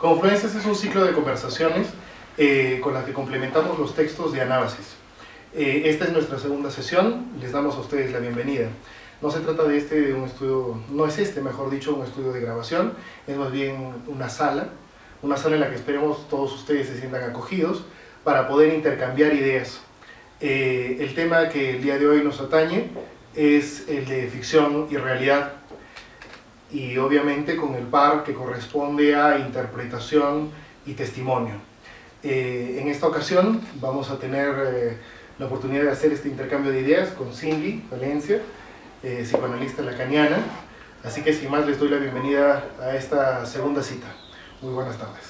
Confluencias es un ciclo de conversaciones con las que complementamos los textos de Anábasis. Esta es nuestra segunda sesión, les damos a ustedes la bienvenida. No se trata de un estudio, no es mejor dicho, un estudio de grabación, es más bien una sala en la que esperemos todos ustedes se sientan acogidos para poder intercambiar ideas. El tema que el día de hoy nos atañe es el de ficción y realidad, y obviamente con el par que corresponde a interpretación y testimonio. En esta ocasión vamos a tener la oportunidad de hacer este intercambio de ideas con Cindy Valencia, psicoanalista lacaniana, así que sin más les doy la bienvenida a esta segunda cita. Muy buenas tardes.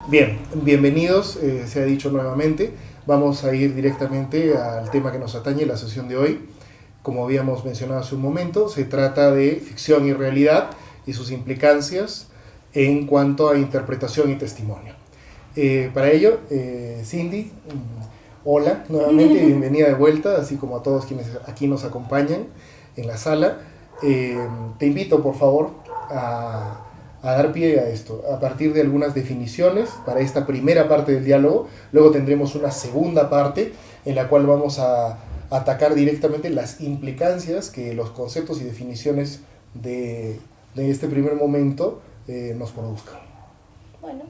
Bien, bienvenidos, se ha dicho nuevamente. Vamos a ir directamente al tema que nos atañe la sesión de hoy. Como habíamos mencionado hace un momento, se trata de ficción y realidad y sus implicancias en cuanto a interpretación y testimonio. Para ello, Cindy, hola nuevamente y bienvenida de vuelta, así como a todos quienes aquí nos acompañan en la sala. Te invito, por favor, a dar pie a esto, a partir de algunas definiciones para esta primera parte del diálogo. Luego tendremos una segunda parte en la cual vamos a atacar directamente las implicancias que los conceptos y definiciones de este primer momento nos produzcan. Bueno,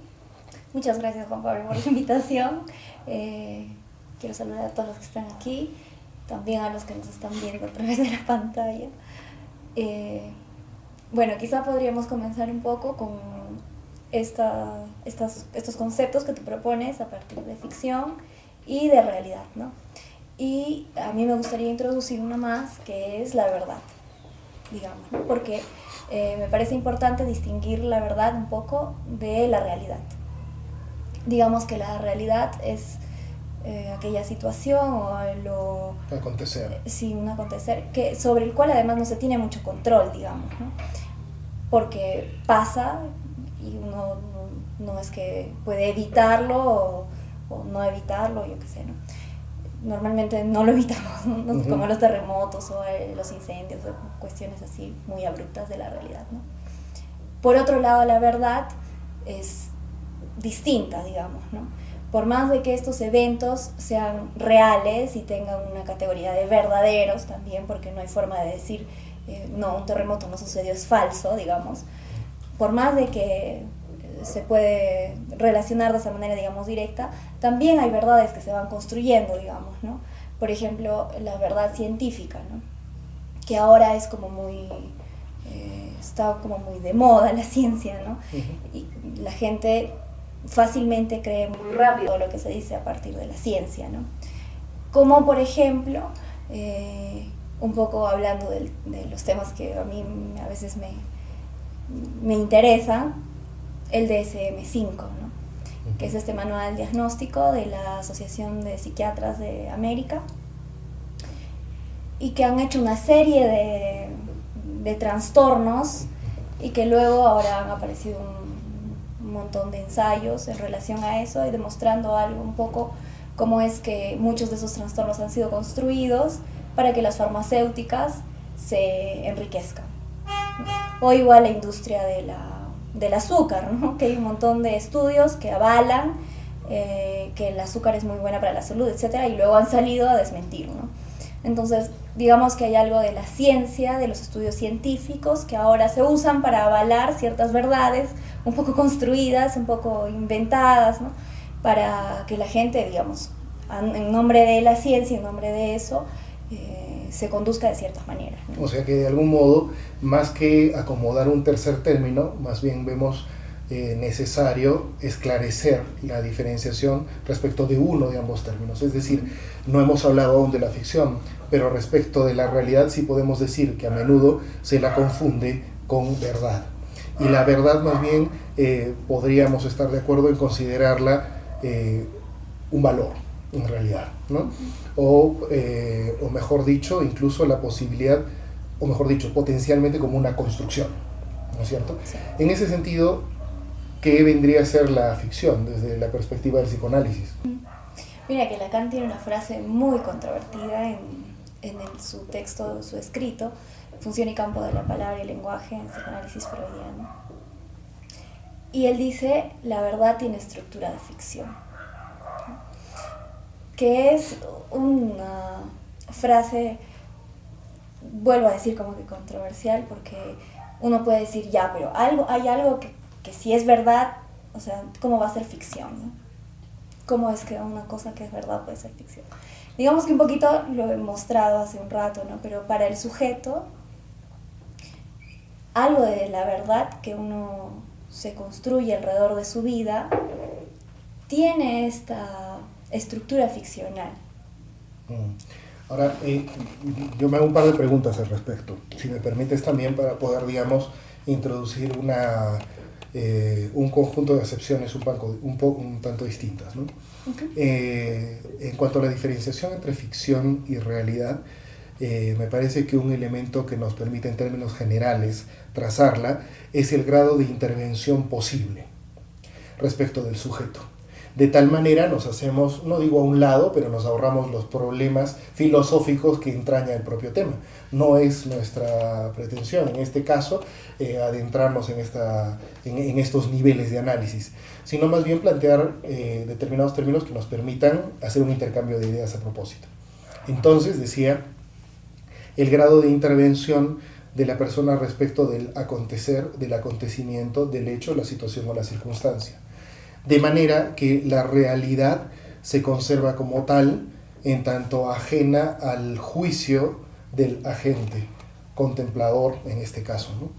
muchas gracias, Juan Pablo, por la invitación. Quiero saludar a todos los que están aquí, también a los que nos están viendo a través de la pantalla. Bueno, quizá podríamos comenzar un poco con estos conceptos que tú propones a partir de ficción y de realidad, ¿no? Y a mí me gustaría introducir una más, que es la verdad, digamos, ¿no? Porque me parece importante distinguir la verdad un poco de la realidad. Digamos que la realidad es aquella situación o acontecer. Sí, un acontecer sobre el cual además no se tiene mucho control, digamos, ¿no? Porque pasa y uno no es que puede evitarlo o no evitarlo, yo qué sé, ¿no? Normalmente no lo evitamos, ¿no? Uh-huh. Como los terremotos o los incendios o cuestiones así muy abruptas de la realidad, ¿no? Por otro lado, la verdad es distinta, digamos, ¿no? Por más de que estos eventos sean reales y tengan una categoría de verdaderos también, porque no hay forma de decir no, un terremoto no sucedió, es falso, digamos. Por más de que se puede relacionar de esa manera, digamos, directa, también hay verdades que se van construyendo, digamos, ¿no? Por ejemplo, la verdad científica, ¿no? Que ahora es como muy, está como muy de moda la ciencia, ¿no? Uh-huh. Y la gente fácilmente cree muy rápido lo que se dice a partir de la ciencia, ¿no? Como, por ejemplo, un poco hablando de los temas que a mí a veces me interesan, el DSM-5, ¿no? Que es este manual diagnóstico de la Asociación de Psiquiatras de América, y que han hecho una serie de trastornos y que luego ahora han aparecido un montón de ensayos en relación a eso y demostrando algo un poco cómo es que muchos de esos trastornos han sido construidos para que las farmacéuticas se enriquezcan. O igual la industria del azúcar, ¿no? Que hay un montón de estudios que avalan que el azúcar es muy buena para la salud, etcétera, y luego han salido a desmentir, ¿no? Entonces, digamos que hay algo de la ciencia, de los estudios científicos, que ahora se usan para avalar ciertas verdades un poco construidas, un poco inventadas, ¿no? Para que la gente, digamos, en nombre de la ciencia, en nombre de eso, se conduzca de ciertas maneras, ¿no? O sea que de algún modo, más que acomodar un tercer término, más bien vemos necesario esclarecer la diferenciación respecto de uno de ambos términos. Es decir, no hemos hablado aún de la ficción, pero respecto de la realidad sí podemos decir que a menudo se la confunde con verdad. Y la verdad más bien podríamos estar de acuerdo en considerarla un valor, en realidad, ¿no? O mejor dicho, incluso la posibilidad, o mejor dicho, potencialmente como una construcción, ¿no es cierto? Sí. En ese sentido, ¿qué vendría a ser la ficción desde la perspectiva del psicoanálisis? Mira que Lacan tiene una frase muy controvertida su texto, su escrito, Función y campo de la palabra y el lenguaje en psicoanálisis freudiano. Y él dice, la verdad tiene estructura de ficción, que es una frase, vuelvo a decir, como que controversial, porque uno puede decir, ya, pero hay algo que si es verdad, o sea, ¿cómo va a ser ficción, no? ¿Cómo es que una cosa que es verdad puede ser ficción? Digamos que un poquito lo he mostrado hace un rato, ¿no? Pero para el sujeto, algo de la verdad que uno se construye alrededor de su vida tiene esta estructura ficcional. Ahora, yo me hago un par de preguntas al respecto, si me permites también para poder, digamos, introducir un conjunto de acepciones un tanto distintas, ¿no? Uh-huh. En cuanto a la diferenciación entre ficción y realidad, me parece que un elemento que nos permite en términos generales trazarla es el grado de intervención posible respecto del sujeto. De tal manera nos hacemos, no digo a un lado, pero nos ahorramos los problemas filosóficos que entraña el propio tema. No es nuestra pretensión, en este caso, adentrarnos en estos niveles de análisis, sino más bien plantear determinados términos que nos permitan hacer un intercambio de ideas a propósito. Entonces, decía, el grado de intervención de la persona respecto del acontecer, del acontecimiento, del hecho, la situación o la circunstancia. De manera que la realidad se conserva como tal, en tanto ajena al juicio del agente, contemplador en este caso, ¿no?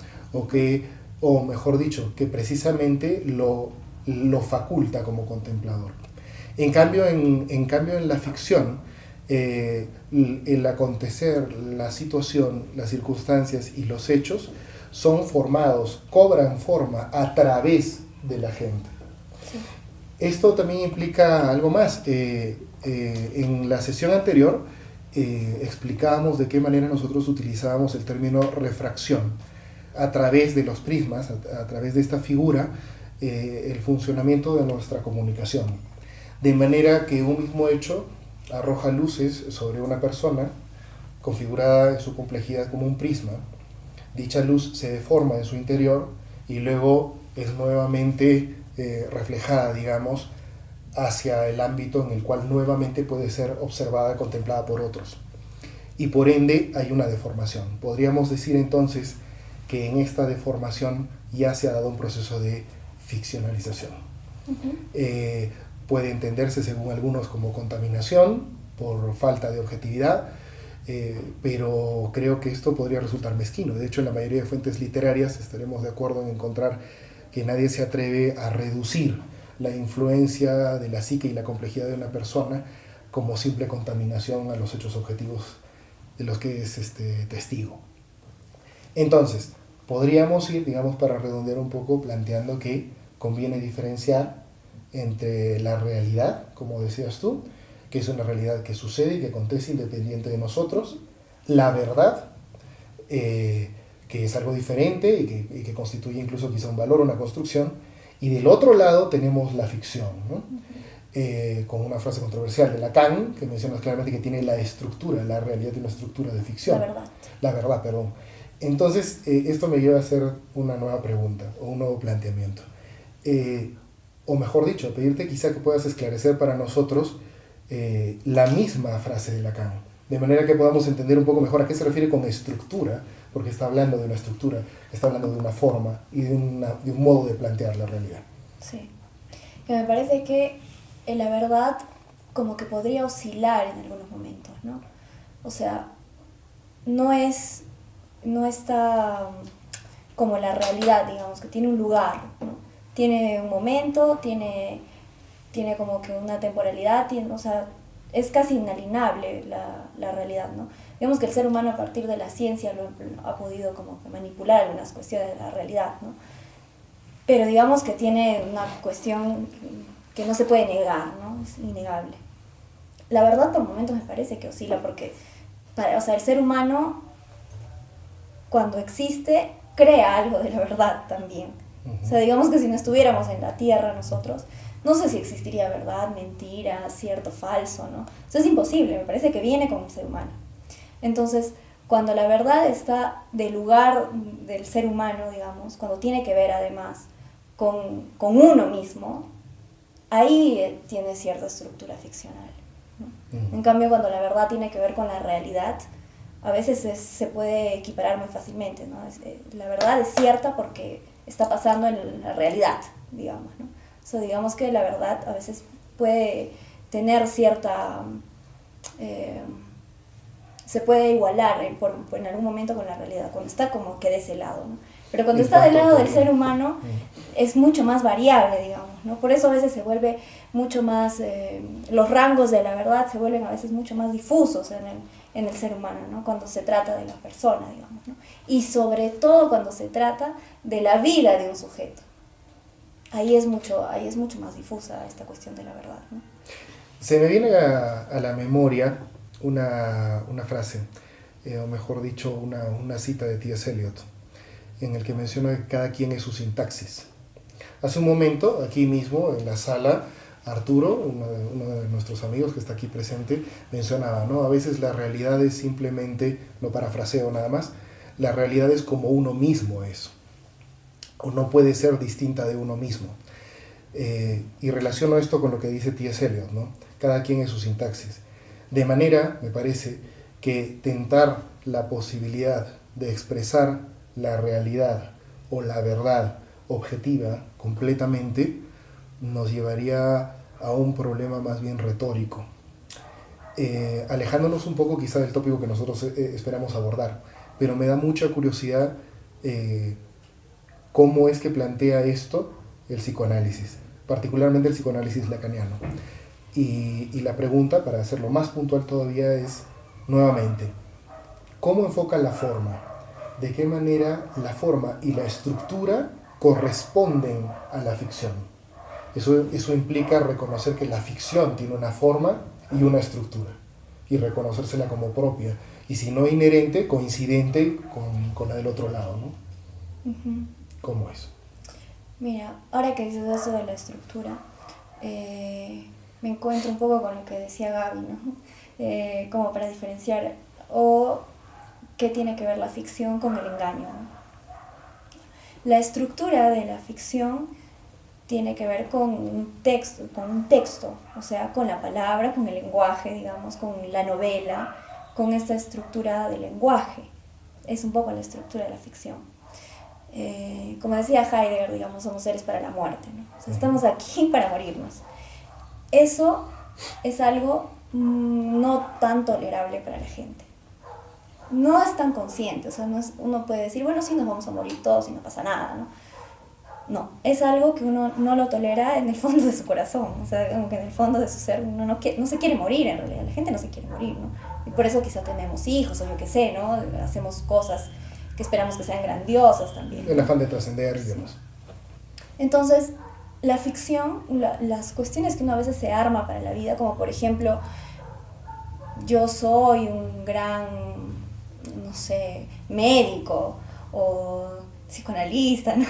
O mejor dicho, que precisamente lo faculta como contemplador. En cambio, en la ficción, el acontecer, la situación, las circunstancias y los hechos son formados, cobran forma a través de la gente. Sí. Esto también implica algo más. En la sesión anterior explicábamos de qué manera nosotros utilizábamos el término refracción a través de los prismas, a través de esta figura, el funcionamiento de nuestra comunicación. De manera que un mismo hecho arroja luces sobre una persona configurada en su complejidad como un prisma. Dicha luz se deforma en su interior y luego es nuevamente reflejada, digamos, hacia el ámbito en el cual nuevamente puede ser observada, contemplada por otros. Y por ende hay una deformación. Podríamos decir entonces que en esta deformación ya se ha dado un proceso de ficcionalización. Uh-huh. Puede entenderse según algunos como contaminación por falta de objetividad, pero creo que esto podría resultar mezquino. De hecho, en la mayoría de fuentes literarias estaremos de acuerdo en encontrar que nadie se atreve a reducir la influencia de la psique y la complejidad de una persona como simple contaminación a los hechos objetivos de los que es testigo. Entonces, podríamos ir, digamos, para redondear un poco, planteando que conviene diferenciar entre la realidad, como decías tú, que es una realidad que sucede y que acontece independiente de nosotros, la verdad, que es algo diferente y que constituye incluso quizá un valor, una construcción, y del otro lado tenemos la ficción, ¿no? Con una frase controversial de Lacan, que menciona claramente que tiene la estructura, la realidad tiene una estructura de ficción. La verdad, perdón. Entonces, esto me lleva a hacer una nueva pregunta, o un nuevo planteamiento. O mejor dicho, pedirte quizá que puedas esclarecer para nosotros la misma frase de Lacan, de manera que podamos entender un poco mejor a qué se refiere con estructura, porque está hablando de una estructura, está hablando de una forma y de un modo de plantear la realidad. Sí, que me parece que la verdad como que podría oscilar en algunos momentos, ¿no? O sea, no está como la realidad, digamos, que tiene un lugar, ¿no? Tiene un momento, tiene como que una temporalidad, o sea, es casi inalienable la realidad, ¿no? Digamos que el ser humano a partir de la ciencia ha podido como que manipular algunas cuestiones de la realidad, ¿no? Pero digamos que tiene una cuestión que no se puede negar, ¿no? Es innegable. La verdad por momentos me parece que oscila porque, o sea, el ser humano cuando existe crea algo de la verdad también. O sea, digamos que si no estuviéramos en la Tierra nosotros, no sé si existiría verdad, mentira, cierto, falso, ¿no? Eso es imposible, me parece que viene con el ser humano. Entonces, cuando la verdad está del lugar del ser humano, digamos, cuando tiene que ver además con uno mismo, ahí tiene cierta estructura ficcional, ¿no? En cambio, cuando la verdad tiene que ver con la realidad, a veces se puede equiparar muy fácilmente, ¿no? La verdad es cierta porque está pasando en la realidad, digamos, ¿no? O sea, digamos que la verdad a veces puede tener cierta... se puede igualar en algún momento con la realidad, cuando está como que de ese lado, ¿no? Pero cuando está del lado del ser humano es mucho más variable, digamos, ¿no? Por eso a veces se vuelve mucho más, los rangos de la verdad se vuelven a veces mucho más difusos en el ser humano, ¿no? Cuando se trata de la persona, digamos, ¿no? Y sobre todo cuando se trata de la vida de un sujeto. Ahí es mucho más difusa esta cuestión de la verdad, ¿no? Se me viene a la memoria una frase, o mejor dicho, una cita de T.S. Eliot, en el que menciona que cada quien es su sintaxis. Hace un momento, aquí mismo, en la sala, Arturo, uno de nuestros amigos que está aquí presente, mencionaba, ¿no? A veces la realidad es simplemente, no parafraseo nada más, la realidad es como uno mismo es, o no puede ser distinta de uno mismo. Y relaciono esto con lo que dice T.S. Eliot, ¿no? Cada quien es su sintaxis. De manera, me parece, que tentar la posibilidad de expresar la realidad o la verdad objetiva completamente nos llevaría a un problema más bien retórico, alejándonos un poco quizá del tópico que nosotros esperamos abordar, pero me da mucha curiosidad cómo es que plantea esto el psicoanálisis, particularmente el psicoanálisis lacaniano. Y la pregunta, para hacerlo más puntual todavía, es, nuevamente, ¿cómo enfoca la forma? ¿De qué manera la forma y la estructura corresponden a la ficción? Eso implica reconocer que la ficción tiene una forma y una estructura, y reconocérsela como propia, y si no inherente, coincidente con la del otro lado, ¿no? Uh-huh. ¿Cómo es? Mira, ahora que dices eso de la estructura, me encuentro un poco con lo que decía Gaby, ¿no? Como para diferenciar, o qué tiene que ver la ficción con el engaño, ¿no? La estructura de la ficción tiene que ver con un texto, o sea, con la palabra, con el lenguaje, digamos, con la novela, con esta estructura del lenguaje. Es un poco la estructura de la ficción. Como decía Heidegger, digamos, somos seres para la muerte, ¿no? O sea, estamos aquí para morirnos. Eso es algo no tan tolerable para la gente. No es tan consciente, o sea, uno puede decir, bueno, sí, nos vamos a morir todos y no pasa nada, ¿no? No, es algo que uno no lo tolera en el fondo de su corazón, o sea, como que en el fondo de su ser uno no se quiere morir en realidad, la gente no se quiere morir, ¿no? Y por eso quizá tenemos hijos o yo qué sé, ¿no? Hacemos cosas que esperamos que sean grandiosas también, ¿no? El afán de trascender y demás. Entonces, la ficción, las cuestiones que uno a veces se arma para la vida, como por ejemplo, yo soy un gran, no sé, médico o psicoanalista, ¿no?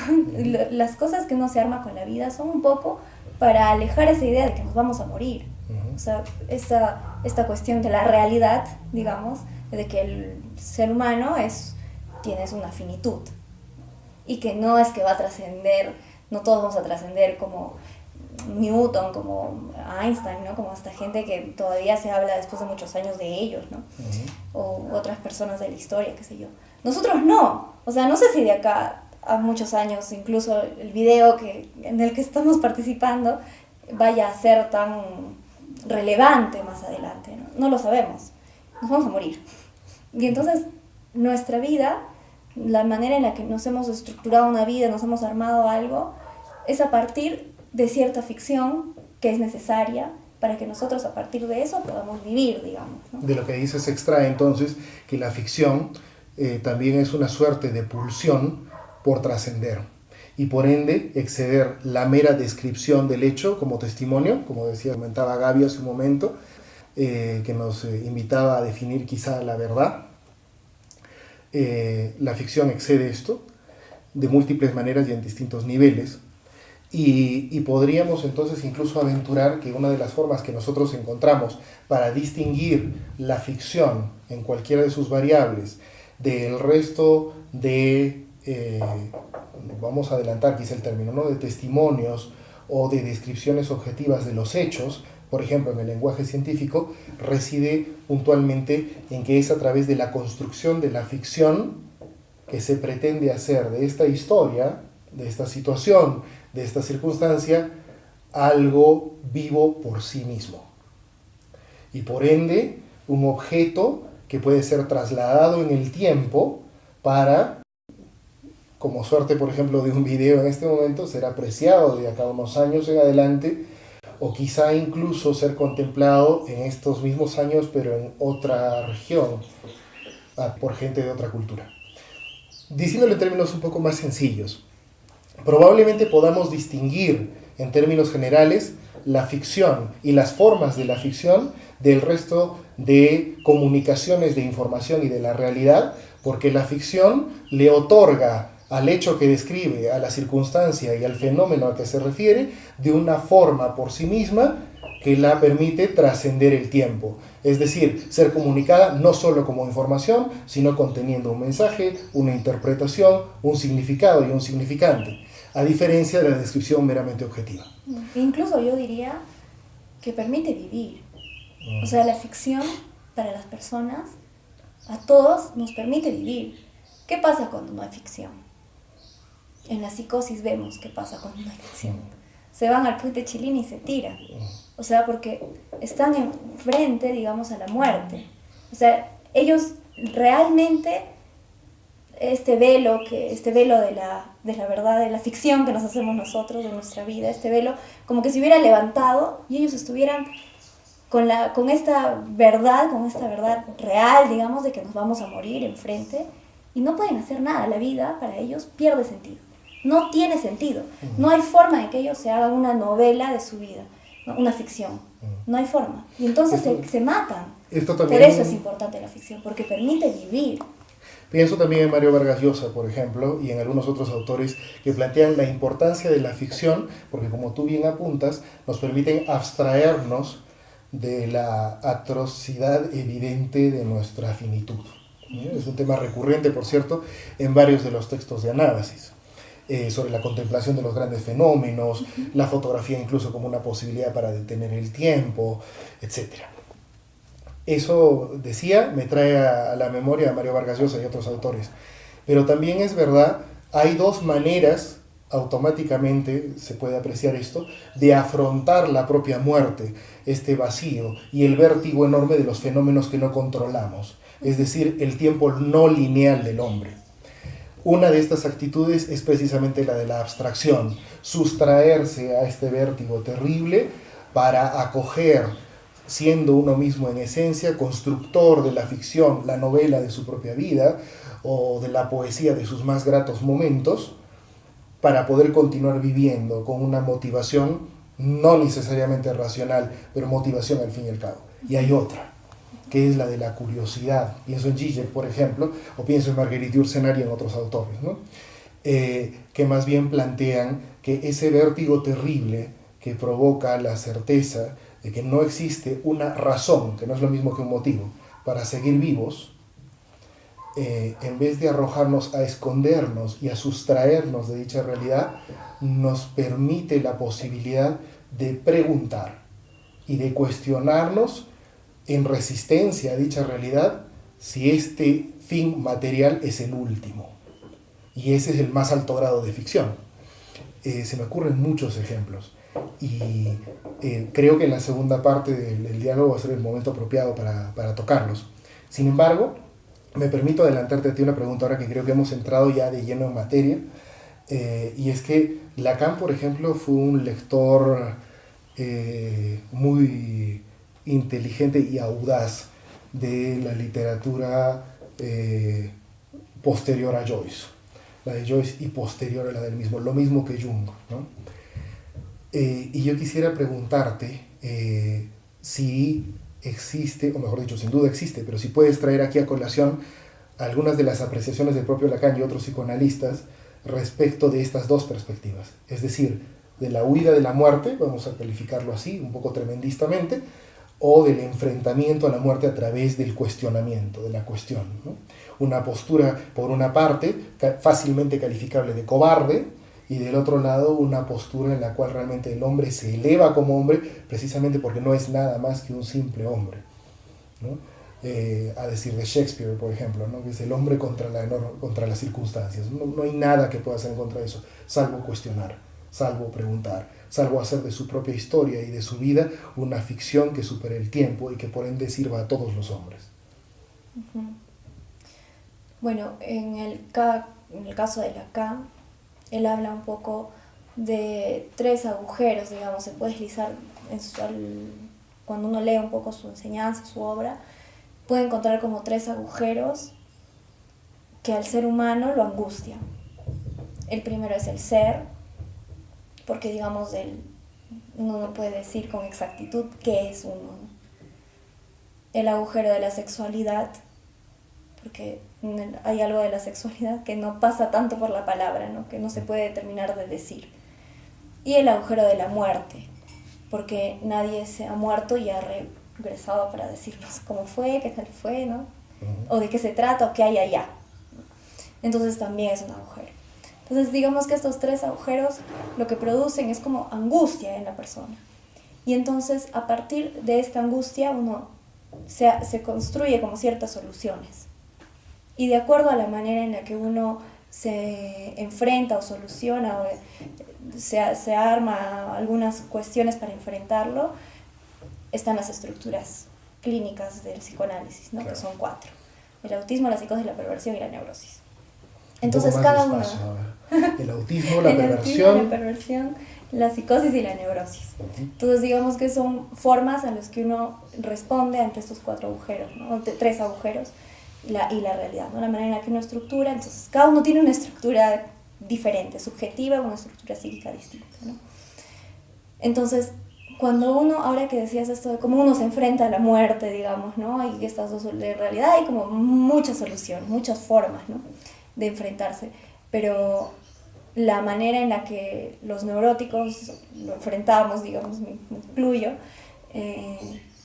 Las cosas que uno se arma con la vida son un poco para alejar esa idea de que nos vamos a morir. O sea, esta cuestión de la realidad, digamos, de que el ser humano tienes una finitud y que no es que va a trascender, no todos vamos a trascender como Newton, como Einstein, ¿no? Como esta gente que todavía se habla después de muchos años de ellos, ¿no? O otras personas de la historia, qué sé yo. Nosotros no, o sea, no sé si de acá a muchos años, incluso el video en el que estamos participando vaya a ser tan relevante más adelante, ¿no? No lo sabemos, nos vamos a morir. Y entonces nuestra vida, la manera en la que nos hemos estructurado una vida, nos hemos armado algo, es a partir de cierta ficción que es necesaria para que nosotros a partir de eso podamos vivir, digamos, ¿no? De lo que dice se extrae entonces que la ficción también es una suerte de pulsión por trascender y por ende exceder la mera descripción del hecho como testimonio, como comentaba Gaby hace un momento, que nos invitaba a definir quizá la verdad. La ficción excede esto de múltiples maneras y en distintos niveles. Y podríamos entonces incluso aventurar que una de las formas que nosotros encontramos para distinguir la ficción en cualquiera de sus variables del resto de, vamos a adelantar quizá el término, ¿no?, de testimonios o de descripciones objetivas de los hechos, por ejemplo en el lenguaje científico, reside puntualmente en que es a través de la construcción de la ficción que se pretende hacer de esta historia, de esta situación, de esta circunstancia, algo vivo por sí mismo. Y por ende, un objeto que puede ser trasladado en el tiempo para, como suerte, por ejemplo, de un video en este momento, ser apreciado de acá a unos años en adelante, o quizá incluso ser contemplado en estos mismos años, pero en otra región, por gente de otra cultura. Diciéndolo en términos un poco más sencillos, probablemente podamos distinguir en términos generales la ficción y las formas de la ficción del resto de comunicaciones de información y de la realidad, porque la ficción le otorga al hecho que describe, a la circunstancia y al fenómeno al que se refiere, de una forma por sí misma que la permite trascender el tiempo. Es decir, ser comunicada no solo como información, sino conteniendo un mensaje, una interpretación, un significado y un significante, a diferencia de la descripción meramente objetiva. Incluso yo diría que permite vivir. O sea, la ficción para las personas, a todos, nos permite vivir. ¿Qué pasa cuando no hay ficción? En la psicosis vemos qué pasa cuando no hay ficción. Se van al puente Chilín y se tiran. O sea, porque están enfrente, digamos, a la muerte. O sea, ellos realmente, este velo de la verdad, de la ficción que nos hacemos nosotros, de nuestra vida, este velo, como que se hubiera levantado y ellos estuvieran con esta verdad real, digamos, de que nos vamos a morir enfrente, y no pueden hacer nada. La vida para ellos pierde sentido. No tiene sentido. No hay forma de que ellos se hagan una novela de su vida, ¿no? Una ficción. No hay forma. Y entonces se matan. Por eso es importante la ficción, porque permite vivir. Pienso también en Mario Vargas Llosa, por ejemplo, y en algunos otros autores que plantean la importancia de la ficción, porque como tú bien apuntas, nos permiten abstraernos de la atrocidad evidente de nuestra finitud. Es un tema recurrente, por cierto, en varios de los textos de Anábasis. Sobre la contemplación de los grandes fenómenos, la fotografía incluso como una posibilidad para detener el tiempo, etc. Eso, decía, me trae a la memoria a Mario Vargas Llosa y otros autores. Pero también es verdad, hay dos maneras, automáticamente se puede apreciar esto, de afrontar la propia muerte, este vacío y el vértigo enorme de los fenómenos que no controlamos, es decir, el tiempo no lineal del hombre. Una de estas actitudes es precisamente la de la abstracción, sustraerse a este vértigo terrible para acoger, siendo uno mismo en esencia, constructor de la ficción, la novela de su propia vida o de la poesía de sus más gratos momentos, para poder continuar viviendo con una motivación no necesariamente racional, pero motivación al fin y al cabo. Y hay otra, que es la de la curiosidad. Pienso en Zizek, por ejemplo, o pienso en Marguerite Yourcenar y en otros autores, ¿no? Que más bien plantean que ese vértigo terrible que provoca la certeza de que no existe una razón, que no es lo mismo que un motivo, para seguir vivos, en vez de arrojarnos a escondernos y a sustraernos de dicha realidad, nos permite la posibilidad de preguntar y de cuestionarnos en resistencia a dicha realidad si este fin material es el último. Y ese es el más alto grado de ficción. Se me ocurren muchos ejemplos. Y creo que en la segunda parte del diálogo va a ser el momento apropiado para tocarlos. Sin embargo, me permito adelantarte a ti una pregunta ahora que creo que hemos entrado ya de lleno en materia. Y es que Lacan, por ejemplo, fue un lector muy inteligente y audaz de la literatura posterior a Joyce, la de Joyce y posterior a la del mismo, lo mismo que Jung, ¿no? Y yo quisiera preguntarte si existe, o mejor dicho, sin duda existe, pero si puedes traer aquí a colación algunas de las apreciaciones del propio Lacan y otros psicoanalistas respecto de estas dos perspectivas, es decir, de la huida de la muerte, vamos a calificarlo así, un poco tremendistamente, o del enfrentamiento a la muerte a través del cuestionamiento, de la cuestión, ¿no? Una postura, por una parte, fácilmente calificable de cobarde, y del otro lado una postura en la cual realmente el hombre se eleva como hombre, precisamente porque no es nada más que un simple hombre, ¿no? A decir de Shakespeare, por ejemplo, ¿no? Que es el hombre contra las circunstancias. No hay nada que pueda hacer en contra de eso, salvo cuestionar, salvo preguntar, salvo hacer de su propia historia y de su vida una ficción que supere el tiempo y que por ende sirva a todos los hombres. Uh-huh. Bueno, en el caso de Lacan, él habla un poco de 3 agujeros, digamos, se puede deslizar cuando uno lee un poco su enseñanza, su obra, puede encontrar como 3 agujeros que al ser humano lo angustian. El primero es el ser, porque digamos uno no puede decir con exactitud qué es uno, ¿no? El agujero de la sexualidad, porque hay algo de la sexualidad que no pasa tanto por la palabra, ¿no? Que no se puede terminar de decir. Y el agujero de la muerte, porque nadie se ha muerto y ha regresado para decirnos cómo fue, qué tal fue, ¿no? O de qué se trata o qué hay allá. Entonces también es un agujero. Entonces digamos que estos 3 agujeros lo que producen es como angustia en la persona. Y entonces a partir de esta angustia uno se construye como ciertas soluciones. Y de acuerdo a la manera en la que uno se enfrenta o soluciona o se arma algunas cuestiones para enfrentarlo, están las estructuras clínicas del psicoanálisis, ¿no? Claro. Que son 4. El autismo, la psicosis, la perversión y la neurosis. Entonces cada uno... El autismo, la perversión, la psicosis y la neurosis. Entonces digamos que son formas a las que uno responde ante estos 4 agujeros, ¿no? 3 agujeros y la realidad, ¿no? La manera en la que uno estructura. Entonces cada uno tiene una estructura diferente, subjetiva, una estructura psíquica distinta, ¿no? Entonces cuando uno, ahora que decías esto de cómo uno se enfrenta a la muerte, digamos, ¿no? Y estas dos, en realidad hay como muchas soluciones, muchas formas, ¿no? De enfrentarse, pero la manera en la que los neuróticos lo enfrentamos, digamos, me incluyo,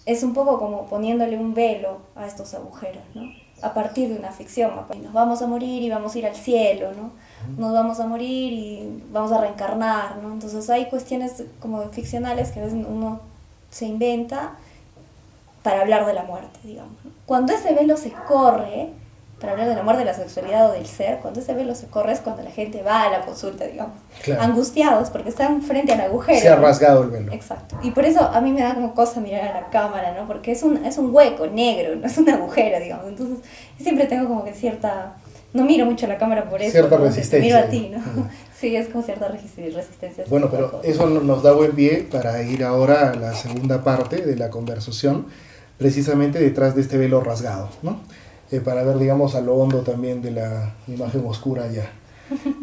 es un poco como poniéndole un velo a estos agujeros, ¿no? A partir de una ficción, nos vamos a morir y vamos a ir al cielo, ¿no? Nos vamos a morir y vamos a reencarnar, ¿no? Entonces hay cuestiones como ficcionales que a veces uno se inventa para hablar de la muerte, digamos, ¿no? Cuando ese velo se corre, para hablar de la muerte, de la sexualidad o del ser, cuando ese velo se corre es cuando la gente va a la consulta, digamos, claro, angustiados porque están frente al agujero. Se ha rasgado el velo. Exacto. Y por eso a mí me da como cosa mirar a la cámara, ¿no? Porque es un hueco negro, no es un agujero, digamos. Entonces siempre tengo como que cierta... No miro mucho a la cámara por eso. Cierta resistencia. Miro a ti, ¿no? Sí, es como cierta resistencia. Bueno, pero eso nos da buen pie para ir ahora a la segunda parte de la conversación, precisamente detrás de este velo rasgado, ¿no? Para ver, digamos, a lo hondo también de la imagen oscura allá.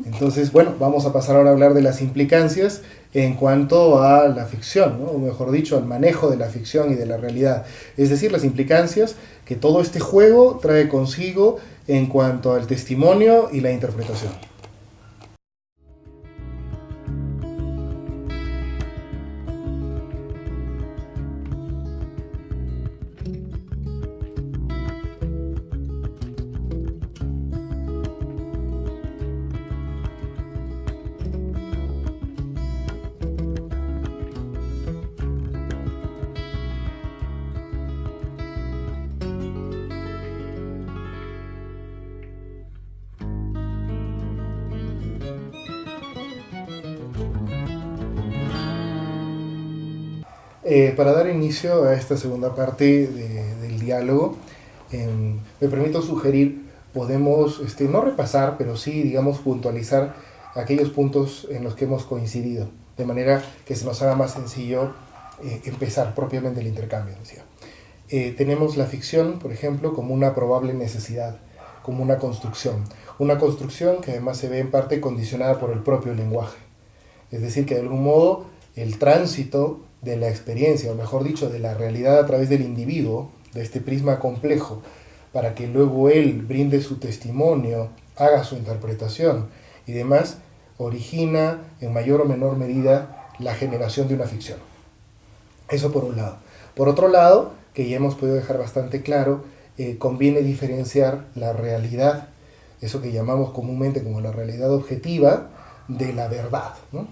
Entonces, bueno, vamos a pasar ahora a hablar de las implicancias en cuanto a la ficción, ¿no? O mejor dicho, al manejo de la ficción y de la realidad. Es decir, las implicancias que todo este juego trae consigo en cuanto al testimonio y la interpretación. Para dar inicio a esta segunda parte del diálogo, me permito sugerir, podemos no repasar, pero sí, digamos, puntualizar aquellos puntos en los que hemos coincidido, de manera que se nos haga más sencillo empezar propiamente el intercambio. Decía. Tenemos la ficción, por ejemplo, como una probable necesidad, como una construcción que además se ve en parte condicionada por el propio lenguaje. Es decir, que de algún modo el tránsito de la experiencia, o mejor dicho, de la realidad a través del individuo, de este prisma complejo, para que luego él brinde su testimonio, haga su interpretación y demás, origina en mayor o menor medida la generación de una ficción. Eso por un lado. Por otro lado, que ya hemos podido dejar bastante claro, conviene diferenciar la realidad, eso que llamamos comúnmente como la realidad objetiva, de la verdad, ¿no?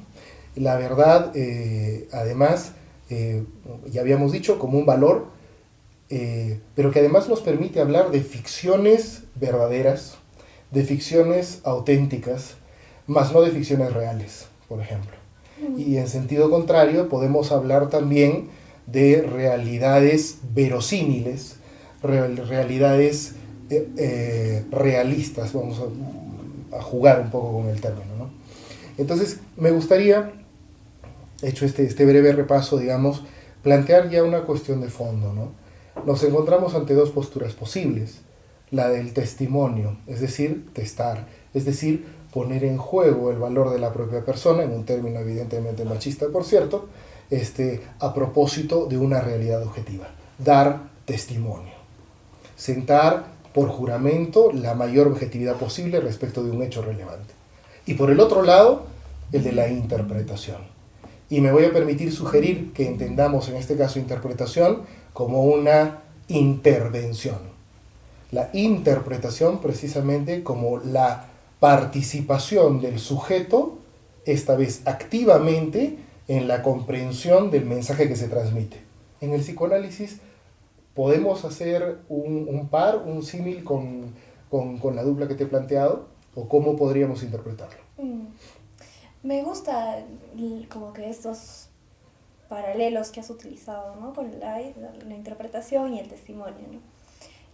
La verdad, además, ya habíamos dicho, como un valor, pero que además nos permite hablar de ficciones verdaderas, de ficciones auténticas, más no de ficciones reales, por ejemplo. Y en sentido contrario, podemos hablar también de realidades verosímiles, realidades realistas, vamos a jugar un poco con el término, ¿no? Entonces, me gustaría, hecho este breve repaso, digamos, plantear ya una cuestión de fondo, ¿no? Nos encontramos ante dos posturas posibles, la del testimonio, es decir, testar, es decir, poner en juego el valor de la propia persona, en un término evidentemente machista, por cierto, a propósito de una realidad objetiva, dar testimonio, sentar por juramento la mayor objetividad posible respecto de un hecho relevante. Y por el otro lado, el de la interpretación. Y me voy a permitir sugerir que entendamos en este caso interpretación como una intervención. La interpretación precisamente como la participación del sujeto, esta vez activamente, en la comprensión del mensaje que se transmite. En el psicoanálisis podemos hacer un símil con la dupla que te he planteado, o cómo podríamos interpretarlo. Me gusta como que estos paralelos que has utilizado, ¿no? Con la interpretación y el testimonio, ¿no?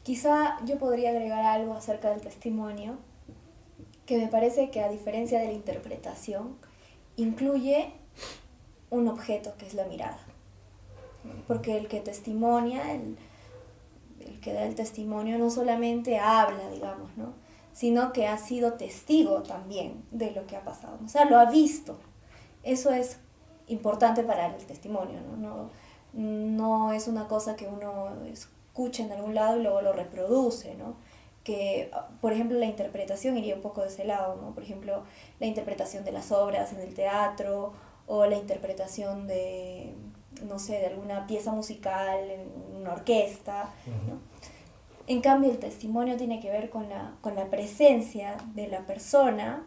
Quizá yo podría agregar algo acerca del testimonio, que me parece que a diferencia de la interpretación, incluye un objeto que es la mirada. Porque el que testimonia, el que da el testimonio no solamente habla, digamos, ¿no? Sino que ha sido testigo también de lo que ha pasado, o sea, lo ha visto. Eso es importante para el testimonio, ¿no? No es una cosa que uno escucha en algún lado y luego lo reproduce, ¿no? Que, por ejemplo, la interpretación iría un poco de ese lado, ¿no? Por ejemplo, la interpretación de las obras en el teatro, o la interpretación de, no sé, de alguna pieza musical en una orquesta, ¿no? En cambio, el testimonio tiene que ver con la presencia de la persona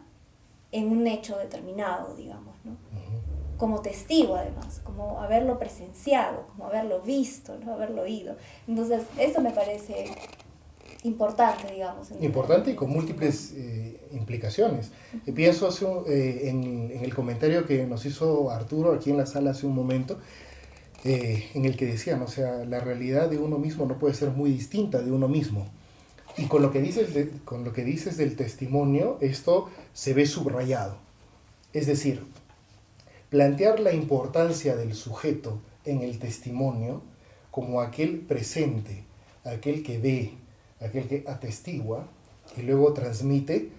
en un hecho determinado, digamos, ¿no? Como testigo, además, como haberlo presenciado, como haberlo visto, ¿no? Haberlo oído. Entonces, eso me parece importante, digamos. Importante y con múltiples implicaciones. Pienso en el comentario que nos hizo Arturo aquí en la sala hace un momento, en el que decían, o sea, la realidad de uno mismo no puede ser muy distinta de uno mismo. Y con lo que dices del testimonio, esto se ve subrayado. Es decir, plantear la importancia del sujeto en el testimonio como aquel presente, aquel que ve, aquel que atestigua y luego transmite,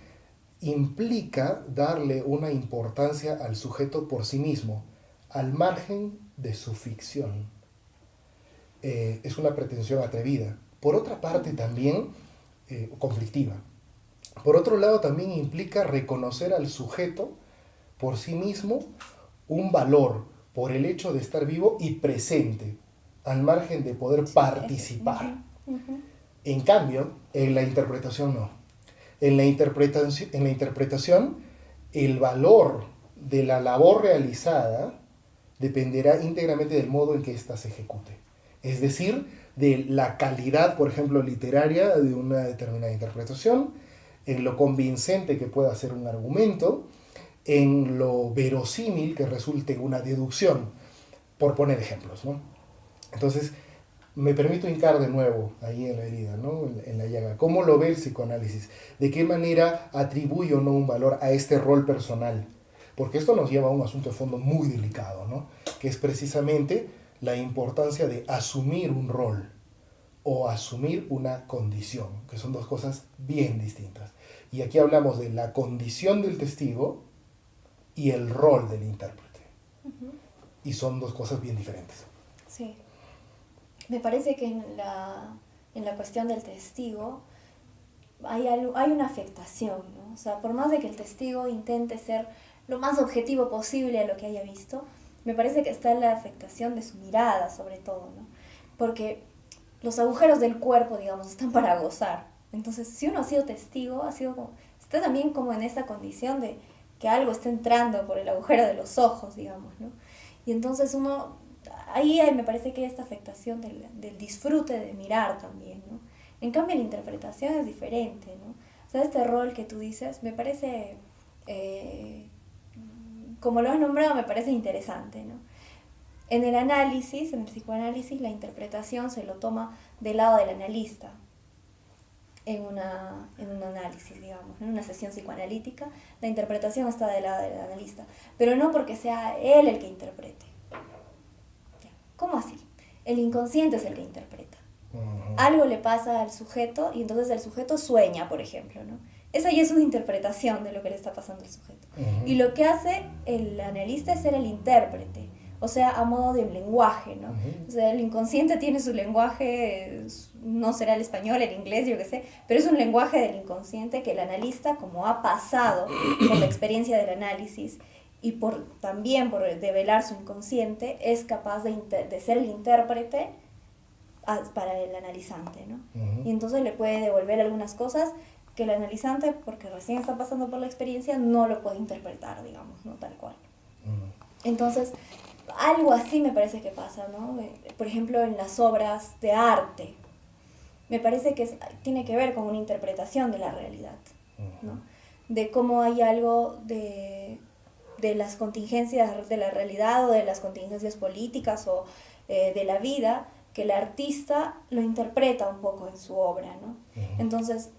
implica darle una importancia al sujeto por sí mismo, al margen de su ficción. Es una pretensión atrevida. Por otra parte también conflictiva. Por otro lado también implica reconocer al sujeto por sí mismo un valor por el hecho de estar vivo y presente, al margen de poder participar. En cambio, en la interpretación no. En la interpretación, el valor de la labor realizada dependerá íntegramente del modo en que ésta se ejecute. Es decir, de la calidad, por ejemplo, literaria de una determinada interpretación, en lo convincente que pueda ser un argumento, en lo verosímil que resulte una deducción, por poner ejemplos, ¿no? Entonces, me permito hincar de nuevo ahí en la herida, ¿no? En la llaga. ¿Cómo lo ve el psicoanálisis? ¿De qué manera atribuye o no un valor a este rol personal? Porque esto nos lleva a un asunto de fondo muy delicado, ¿no? Que es precisamente la importancia de asumir un rol o asumir una condición, que son dos cosas bien distintas. Y aquí hablamos de la condición del testigo y el rol del intérprete. Y son dos cosas bien diferentes. Sí. Me parece que en la cuestión del testigo hay una afectación, ¿no? O sea, por más de que el testigo intente ser lo más objetivo posible a lo que haya visto, me parece que está la afectación de su mirada, sobre todo, ¿no? Porque los agujeros del cuerpo, digamos, están para gozar. Entonces, si uno ha sido testigo, está también como en esta condición de que algo está entrando por el agujero de los ojos, digamos, ¿no? Y entonces ahí me parece que hay esta afectación del disfrute de mirar también, ¿no? En cambio, la interpretación es diferente, ¿no? O sea, este rol que tú dices, me parece, como lo has nombrado, me parece interesante, ¿no? En el análisis, en el psicoanálisis, la interpretación se lo toma del lado del analista, en un análisis, digamos, en una sesión psicoanalítica, la interpretación está del lado del analista, pero no porque sea él el que interprete. ¿Cómo así? El inconsciente es el que interpreta. Algo le pasa al sujeto y entonces el sujeto sueña, por ejemplo, ¿no? Esa ya es una interpretación de lo que le está pasando al sujeto. Y lo que hace el analista es ser el intérprete, o sea, a modo de un lenguaje, ¿no? O sea, el inconsciente tiene su lenguaje, no será el español, el inglés, yo qué sé, pero es un lenguaje del inconsciente que el analista, como ha pasado por la experiencia del análisis y también por develar su inconsciente, es capaz de ser el intérprete para el analizante, ¿no? Y entonces le puede devolver algunas cosas que el analizante, porque recién está pasando por la experiencia, no lo puede interpretar, digamos, ¿no? Tal cual. Entonces, algo así me parece que pasa, ¿no? Por ejemplo, en las obras de arte, me parece que tiene que ver con una interpretación de la realidad, ¿no? De cómo hay algo de las contingencias de la realidad o de las contingencias políticas o de la vida, que el artista lo interpreta un poco en su obra, ¿no? Entonces,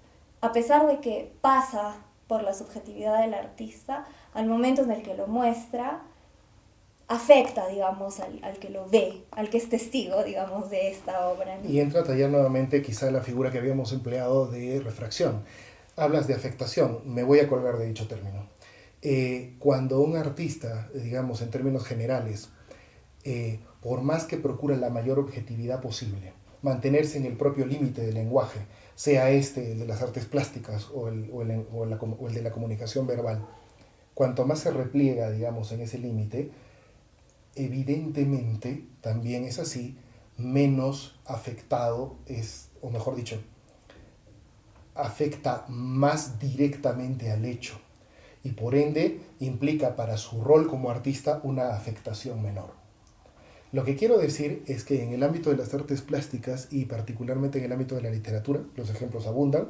a pesar de que pasa por la subjetividad del artista, al momento en el que lo muestra, afecta, digamos, al que lo ve, al que es testigo, digamos, de esta obra, ¿no? Y entra a tallar nuevamente quizá la figura que habíamos empleado de refracción. Hablas de afectación, me voy a colgar de dicho término. Cuando un artista, digamos en términos generales, por más que procura la mayor objetividad posible, mantenerse en el propio límite del lenguaje, sea este el de las artes plásticas o el de la comunicación verbal, cuanto más se repliega, digamos, en ese límite, evidentemente también es así, menos afectado es, o mejor dicho, afecta más directamente al hecho y por ende implica para su rol como artista una afectación menor. Lo que quiero decir es que en el ámbito de las artes plásticas y particularmente en el ámbito de la literatura, los ejemplos abundan,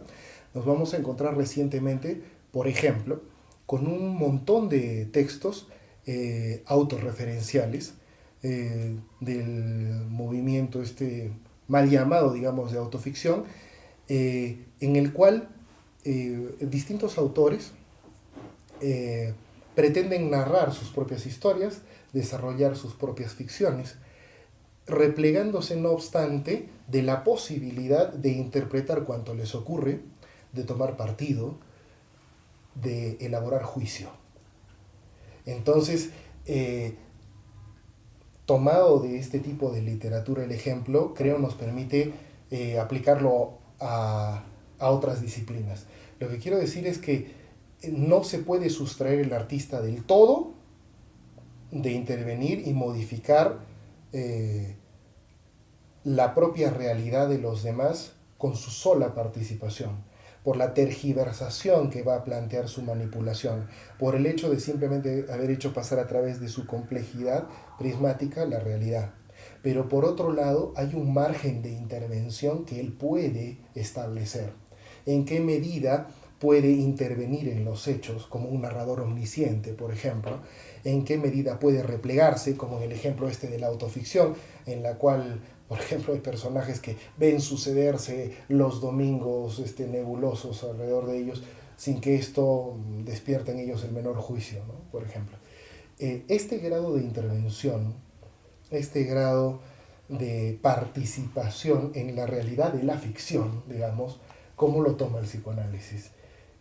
nos vamos a encontrar recientemente, por ejemplo, con un montón de textos autorreferenciales del movimiento mal llamado, digamos, de autoficción, en el cual distintos autores pretenden narrar sus propias historias, desarrollar sus propias ficciones, replegándose no obstante de la posibilidad de interpretar cuanto les ocurre, de tomar partido, de elaborar juicio. Entonces, tomado de este tipo de literatura el ejemplo, creo nos permite aplicarlo a otras disciplinas. Lo que quiero decir es que no se puede sustraer el artista del todo de intervenir y modificar la propia realidad de los demás con su sola participación, por la tergiversación que va a plantear su manipulación, por el hecho de simplemente haber hecho pasar a través de su complejidad prismática la realidad. Pero por otro lado hay un margen de intervención que él puede establecer. ¿En qué medida puede intervenir en los hechos como un narrador omnisciente, por ejemplo? ¿En qué medida puede replegarse, como en el ejemplo de la autoficción, en la cual, por ejemplo, hay personajes que ven sucederse los domingos nebulosos alrededor de ellos sin que esto despierte en ellos el menor juicio, ¿no? Por ejemplo. Este grado de intervención, este grado de participación en la realidad de la ficción, digamos, ¿cómo lo toma el psicoanálisis?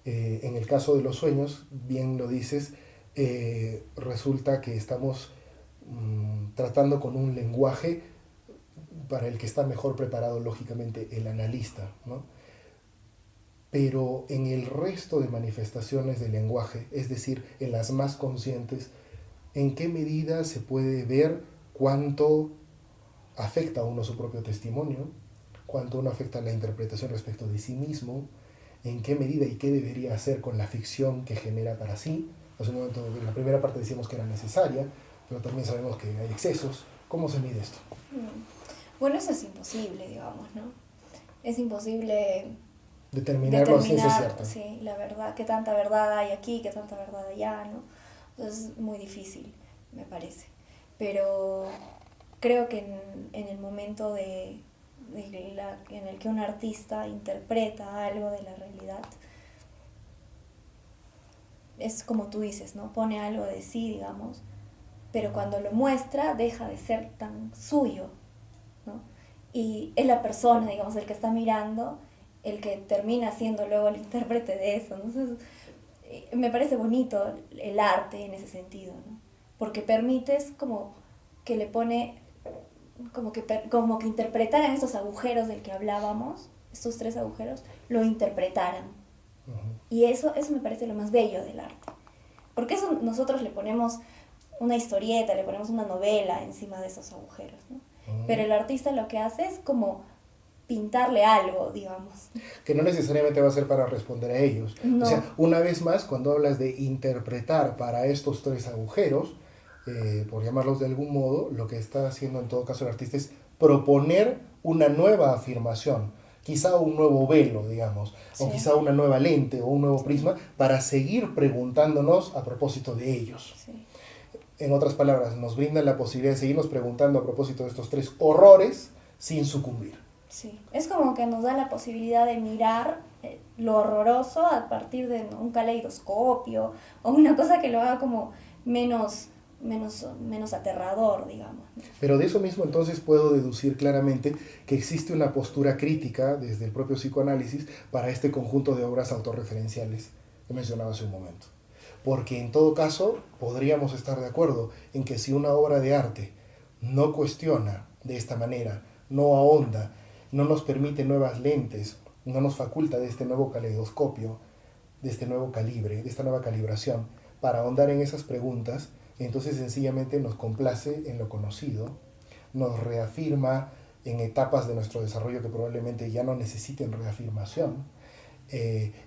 En el caso de los sueños, bien lo dices, resulta que estamos tratando con un lenguaje para el que está mejor preparado lógicamente el analista, ¿no? pero en el resto de manifestaciones del lenguaje, es decir, en las más conscientes, ¿en qué medida se puede ver cuánto afecta a uno su propio testimonio, cuánto uno afecta la interpretación respecto de sí mismo, en qué medida y qué debería hacer con la ficción que genera para sí? Hace un momento, en la primera parte decíamos que era necesaria, pero también sabemos que hay excesos. ¿Cómo se mide esto? Bueno, eso es imposible, digamos, ¿no? Es imposible Determinarlo a ciencia cierta. Sí, la verdad, qué tanta verdad hay aquí, qué tanta verdad allá, ¿no? Entonces es muy difícil, me parece. Pero creo que en el momento en el que un artista interpreta algo de la realidad, es como tú dices, ¿no? Pone algo de sí, digamos, pero cuando lo muestra deja de ser tan suyo, ¿no? Y es la persona, digamos, el que está mirando, el que termina siendo luego el intérprete de eso. Entonces, me parece bonito el arte en ese sentido, ¿no? Porque permites como que le pone, como que interpretaran estos agujeros del que hablábamos, estos 3 agujeros, lo interpretaran. Y eso me parece lo más bello del arte. Porque eso nosotros le ponemos una historieta, le ponemos una novela encima de esos agujeros, ¿no? Pero el artista lo que hace es como pintarle algo, digamos. Que no necesariamente va a ser para responder a ellos. No. O sea, una vez más, cuando hablas de interpretar para estos 3 agujeros, por llamarlos de algún modo, lo que está haciendo en todo caso el artista es proponer una nueva afirmación, quizá un nuevo velo, digamos, sí, o quizá una nueva lente o un nuevo prisma para seguir preguntándonos a propósito de ellos. Sí. En otras palabras, nos brinda la posibilidad de seguirnos preguntando a propósito de estos 3 horrores sin sucumbir. Sí, es como que nos da la posibilidad de mirar lo horroroso a partir de un caleidoscopio o una cosa que lo haga como menos aterrador, digamos. Pero de eso mismo entonces puedo deducir claramente que existe una postura crítica desde el propio psicoanálisis para este conjunto de obras autorreferenciales que mencionaba hace un momento. Porque en todo caso podríamos estar de acuerdo en que si una obra de arte no cuestiona de esta manera, no ahonda, no nos permite nuevas lentes, no nos faculta de este nuevo caleidoscopio, de este nuevo calibre, de esta nueva calibración, para ahondar en esas preguntas, entonces sencillamente nos complace en lo conocido, nos reafirma en etapas de nuestro desarrollo que probablemente ya no necesiten reafirmación,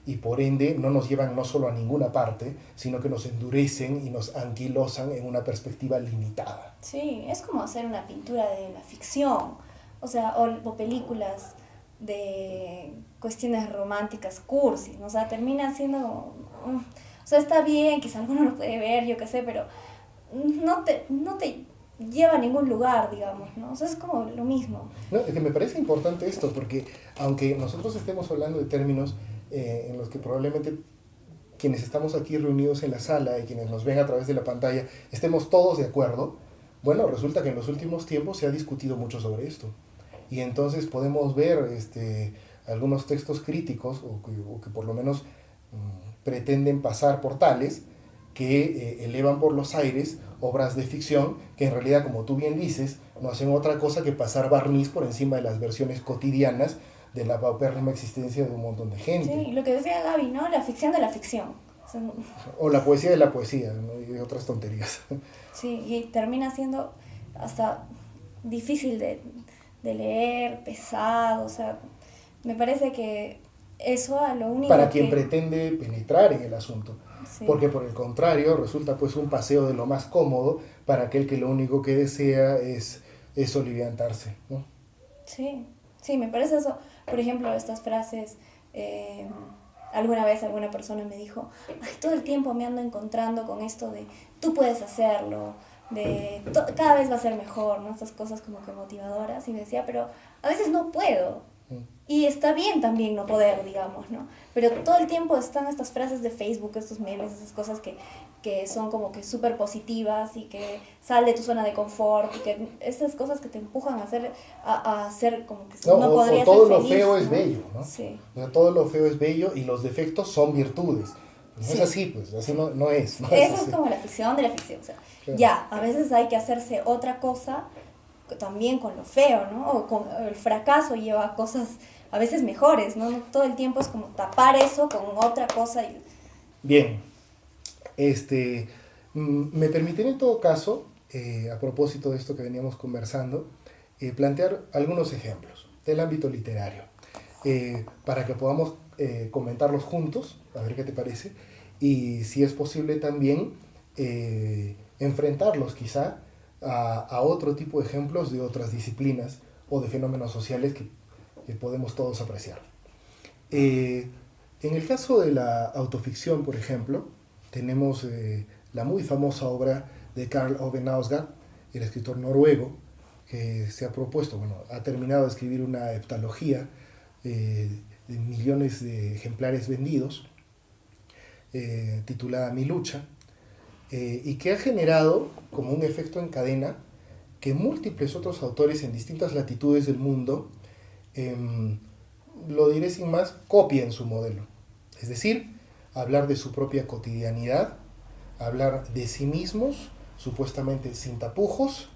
y por ende no nos llevan no solo a ninguna parte, sino que nos endurecen y nos anquilosan en una perspectiva limitada. Sí, es como hacer una pintura de la ficción, o sea, o películas de cuestiones románticas cursis, ¿no? O sea, termina siendo, o sea, está bien, quizá alguno lo puede ver, yo qué sé, pero no te lleva a ningún lugar, digamos, ¿no? O sea, es como lo mismo. No, es que me parece importante esto, porque aunque nosotros estemos hablando de términos en los que probablemente quienes estamos aquí reunidos en la sala y quienes nos ven a través de la pantalla estemos todos de acuerdo, bueno, resulta que en los últimos tiempos se ha discutido mucho sobre esto. Y entonces podemos ver algunos textos críticos, o que por lo menos pretenden pasar por tales, que elevan por los aires obras de ficción que en realidad, como tú bien dices, no hacen otra cosa que pasar barniz por encima de las versiones cotidianas de la paupérrima existencia de un montón de gente. Sí, lo que decía Gaby, ¿no? La ficción de la ficción. O la poesía de la poesía, ¿no? Y otras tonterías. Sí, y termina siendo hasta difícil de leer, pesado, o sea, me parece que eso a lo único para quien pretende penetrar en el asunto. Sí. Porque por el contrario resulta pues un paseo de lo más cómodo para aquel que lo único que desea es soliviantarse, ¿no? Sí, sí, me parece eso. Por ejemplo, estas frases, alguna vez alguna persona me dijo, ay, todo el tiempo me ando encontrando con esto de tú puedes hacerlo, de cada vez va a ser mejor, ¿no? Estas cosas como que motivadoras, y me decía, pero a veces no puedo. Y está bien también no poder, digamos, ¿no? Pero todo el tiempo están estas frases de Facebook, estos memes, esas cosas que son como que súper positivas y que sal de tu zona de confort, y que esas cosas que te empujan a hacer como que no podría ser feliz. Todo lo feo, ¿no? Es bello, ¿no? Sí. O sea, todo lo feo es bello y los defectos son virtudes. No sí. Es así, pues, así no es. No eso es como la ficción de la ficción. O sea, claro. Ya, a veces hay que hacerse otra cosa también con lo feo, ¿no? O con el fracaso lleva a cosas a veces mejores, ¿no? No todo el tiempo es como tapar eso con otra cosa. Bien, me permitiré en todo caso, a propósito de esto que veníamos conversando, plantear algunos ejemplos del ámbito literario, para que podamos comentarlos juntos, a ver qué te parece, y si es posible también enfrentarlos quizá a otro tipo de ejemplos de otras disciplinas o de fenómenos sociales que podemos todos apreciar. En el caso de la autoficción, por ejemplo, tenemos la muy famosa obra de Karl Ove Knausgaard, el escritor noruego, que se ha propuesto, bueno, ha terminado de escribir una heptalogía de millones de ejemplares vendidos, titulada Mi lucha, y que ha generado como un efecto en cadena que múltiples otros autores en distintas latitudes del mundo, lo diré sin más, copien su modelo. Es decir, hablar de su propia cotidianidad, hablar de sí mismos, supuestamente sin tapujos,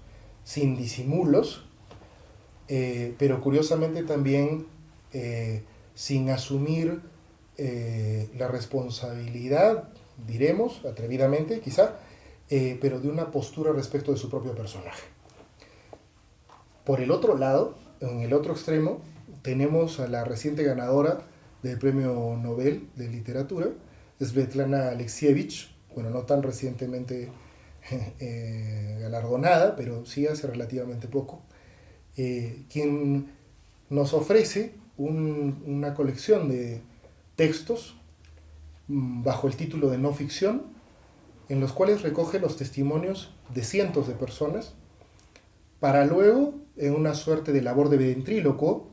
sin disimulos, pero curiosamente también sin asumir la responsabilidad, diremos, atrevidamente quizá, pero de una postura respecto de su propio personaje. Por el otro lado, en el otro extremo, tenemos a la reciente ganadora del Premio Nobel de Literatura, Svetlana Alexievich, bueno, no tan recientemente galardonada, pero sí hace relativamente poco, quien nos ofrece una colección de textos bajo el título de no ficción, en los cuales recoge los testimonios de cientos de personas, para luego, en una suerte de labor de ventrílocuo,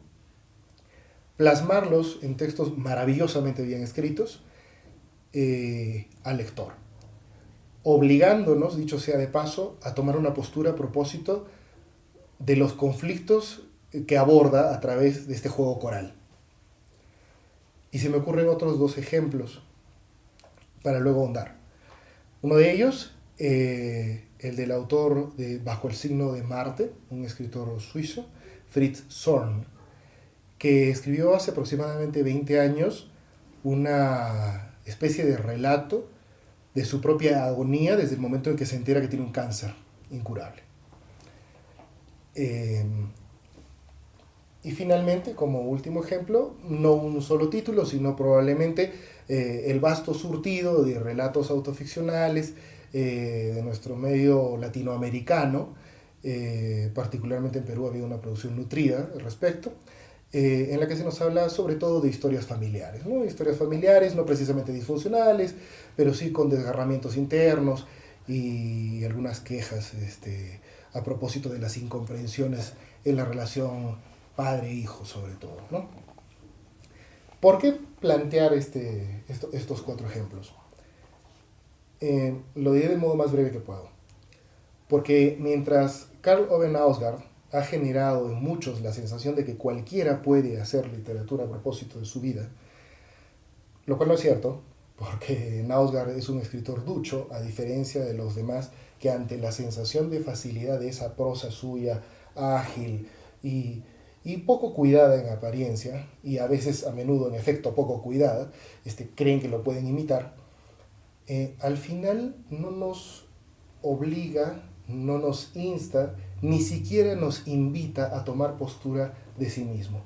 plasmarlos en textos maravillosamente bien escritos al lector, obligándonos, dicho sea de paso, a tomar una postura a propósito de los conflictos que aborda a través de este juego coral. Y se me ocurren otros dos ejemplos para luego ahondar. Uno de ellos, el del autor de Bajo el signo de Marte, un escritor suizo, Fritz Zorn, que escribió hace aproximadamente 20 años una especie de relato de su propia agonía desde el momento en que se entera que tiene un cáncer incurable. Y finalmente, como último ejemplo, no un solo título, sino probablemente el vasto surtido de relatos autoficcionales de nuestro medio latinoamericano, particularmente en Perú ha habido una producción nutrida al respecto, en la que se nos habla sobre todo de historias familiares, ¿no? Historias familiares no precisamente disfuncionales, pero sí con desgarramientos internos y algunas quejas a propósito de las incomprensiones en la relación padre-hijo sobre todo, ¿no? ¿Por qué plantear estos cuatro ejemplos? Lo diré del modo más breve que puedo. Porque mientras Karl Ove Knausgaard ha generado en muchos la sensación de que cualquiera puede hacer literatura a propósito de su vida, lo cual no es cierto, porque Knausgaard es un escritor ducho, a diferencia de los demás, que ante la sensación de facilidad de esa prosa suya, ágil y poco cuidada en apariencia, y a veces, a menudo, en efecto, poco cuidada, creen que lo pueden imitar, al final no nos obliga, no nos insta, ni siquiera nos invita a tomar postura de sí mismo.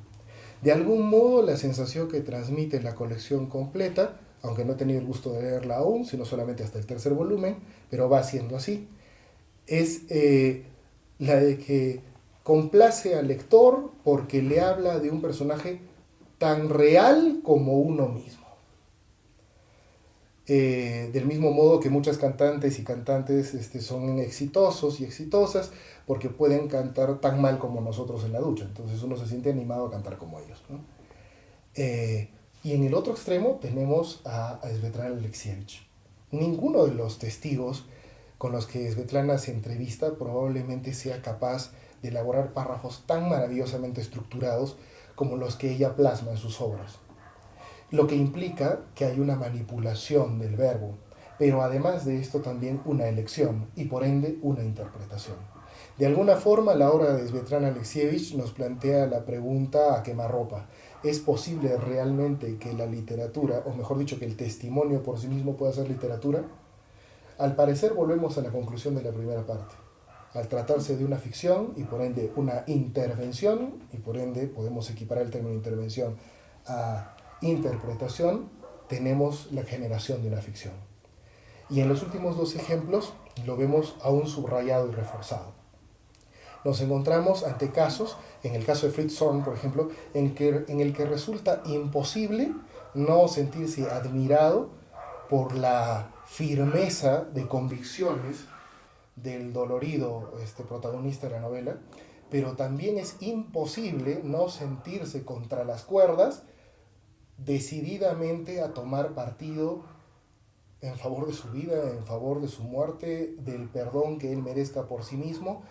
De algún modo, la sensación que transmite la colección completa, aunque no he tenido el gusto de leerla aún, sino solamente hasta el tercer volumen, pero va siendo así, es la de que complace al lector porque le habla de un personaje tan real como uno mismo. Del mismo modo que muchas cantantes y cantantes son exitosos y exitosas porque pueden cantar tan mal como nosotros en la ducha, entonces uno se siente animado a cantar como ellos, ¿no? Y en el otro extremo tenemos a Svetlana Alexievich. Ninguno de los testigos con los que Svetlana se entrevista probablemente sea capaz de elaborar párrafos tan maravillosamente estructurados como los que ella plasma en sus obras. Lo que implica que hay una manipulación del verbo, pero además de esto también una elección y por ende una interpretación. De alguna forma, la obra de Svetlana Alexievich nos plantea la pregunta a quemarropa. ¿Es posible realmente que la literatura, o mejor dicho, que el testimonio por sí mismo pueda ser literatura? Al parecer volvemos a la conclusión de la primera parte. Al tratarse de una ficción y por ende una intervención, y por ende podemos equiparar el término intervención a interpretación, tenemos la generación de una ficción. Y en los últimos dos ejemplos lo vemos aún subrayado y reforzado. Nos encontramos ante casos, en el caso de Fritz Zorn, por ejemplo, en el que resulta imposible no sentirse admirado por la firmeza de convicciones del dolorido protagonista de la novela, pero también es imposible no sentirse contra las cuerdas decididamente a tomar partido en favor de su vida, en favor de su muerte, del perdón que él merezca por sí mismo,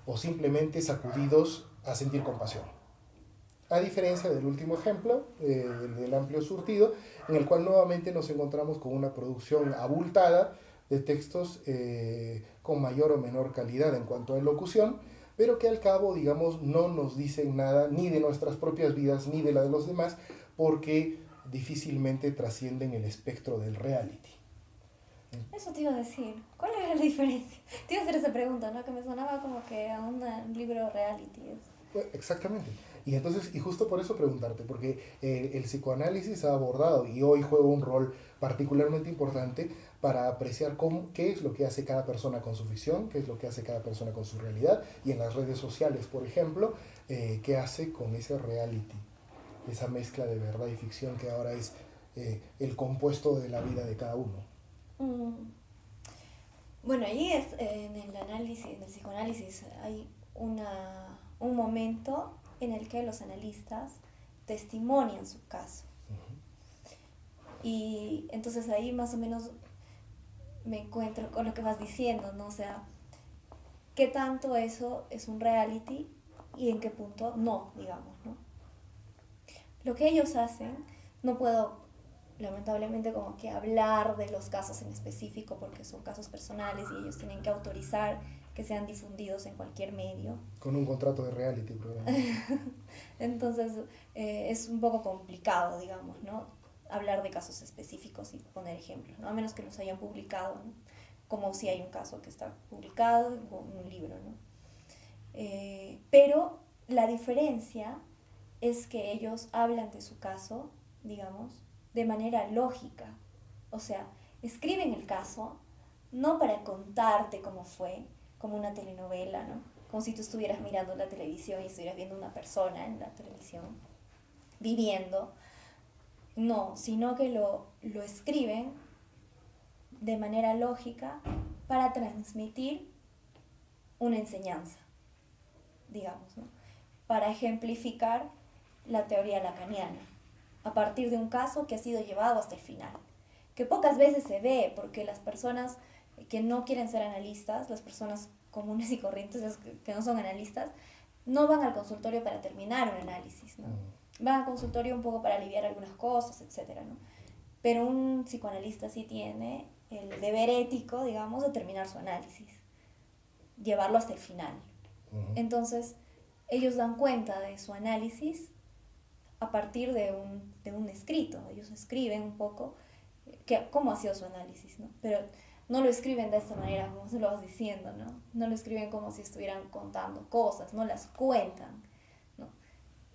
o simplemente sacudidos a sentir compasión. A diferencia del último ejemplo, del amplio surtido, en el cual nuevamente nos encontramos con una producción abultada de textos con mayor o menor calidad en cuanto a elocución, pero que al cabo, digamos, no nos dicen nada ni de nuestras propias vidas ni de la de los demás, porque difícilmente trascienden el espectro del reality. Eso te iba a decir. ¿Cuál era la diferencia? Te iba a hacer esa pregunta, ¿no? Que me sonaba como que a un libro reality. Exactamente. Y justo por eso preguntarte, porque el psicoanálisis ha abordado y hoy juega un rol particularmente importante para apreciar qué es lo que hace cada persona con su ficción, qué es lo que hace cada persona con su realidad, y en las redes sociales, por ejemplo, qué hace con ese reality, esa mezcla de verdad y ficción que ahora es el compuesto de la vida de cada uno. Bueno, ahí es en el análisis, en el psicoanálisis, hay un momento en el que los analistas testimonian su caso. Y entonces ahí más o menos me encuentro con lo que vas diciendo, ¿no? O sea, ¿qué tanto eso es un reality y en qué punto no, digamos, ¿no? Lo que ellos hacen, no puedo lamentablemente como que hablar de los casos en específico porque son casos personales y ellos tienen que autorizar que sean difundidos en cualquier medio. Con un contrato de reality, probablemente. Entonces es un poco complicado, digamos, ¿no? Hablar de casos específicos y poner ejemplos, ¿no? A menos que los hayan publicado, ¿no? Como si hay un caso que está publicado en un libro, ¿no? Pero la diferencia es que ellos hablan de su caso, digamos, de manera lógica. O sea, escriben el caso no para contarte cómo fue, como una telenovela, ¿no? Como si tú estuvieras mirando la televisión y estuvieras viendo una persona en la televisión viviendo. No, sino que lo escriben de manera lógica para transmitir una enseñanza, digamos, ¿no? Para ejemplificar la teoría lacaniana, a partir de un caso que ha sido llevado hasta el final, que pocas veces se ve, porque las personas que no quieren ser analistas, las personas comunes y corrientes que no son analistas, no van al consultorio para terminar un análisis, ¿no? Van al consultorio un poco para aliviar algunas cosas, etcétera, ¿no? Pero un psicoanalista sí tiene el deber ético, digamos, de terminar su análisis, llevarlo hasta el final. Entonces, ellos dan cuenta de su análisis a partir de un escrito. Ellos escriben un poco cómo ha sido su análisis, ¿no? Pero no lo escriben de esta manera, como se lo vas diciendo, ¿no? No lo escriben como si estuvieran contando cosas, no las cuentan, ¿no?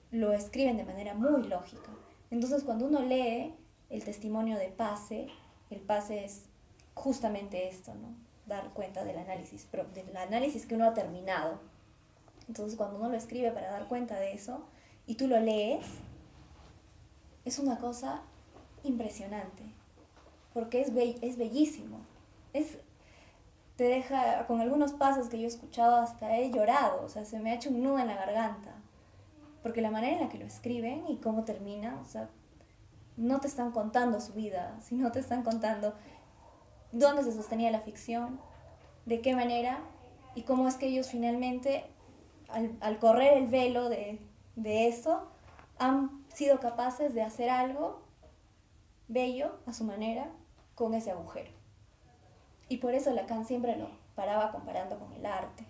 Lo escriben de manera muy lógica. Entonces, cuando uno lee el testimonio de Pase, el Pase es justamente esto, ¿no? Dar cuenta del análisis que uno ha terminado. Entonces, cuando uno lo escribe para dar cuenta de eso, y tú lo lees, es una cosa impresionante, porque es bellísimo. Te deja, con algunos pasos que yo he escuchado, hasta he llorado, o sea, se me ha hecho un nudo en la garganta, porque la manera en la que lo escriben y cómo termina, o sea, no te están contando su vida, sino te están contando dónde se sostenía la ficción, de qué manera, y cómo es que ellos finalmente, al correr el velo de eso, han sido capaces de hacer algo bello a su manera con ese agujero. Y por eso Lacan siempre lo paraba comparando con el arte.